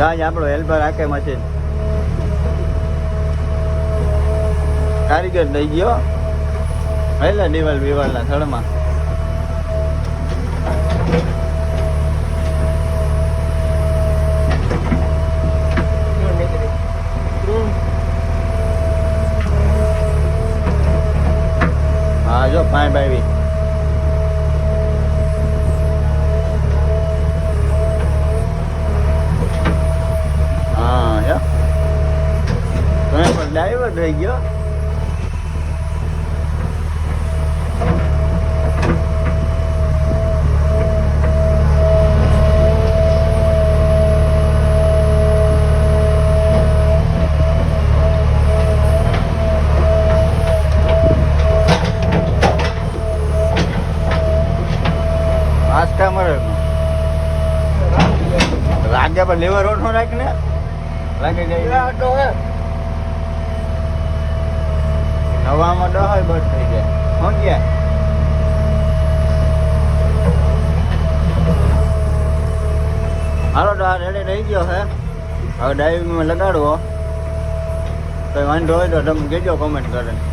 જાજ આપણો હેલ્પર રાખે મશીન કારીગર દઈ ગયો હેલા દિવાલ ના થડમાં હા જો પાઇપ આવી હા યો તમે પણ ડ્રાઈવર થઈ ગયો લાગે પણ લેવર ઓઠો રાખ ને લાગે નવામાં 10 બસ થઈ જાય હું ગયા હાલો રેડી રહી ગયો હે હવે ડાઈવિંગમાં લગાડવો તો વાંધો હોય તો તમે કહેજો કોમેન્ટ કરીને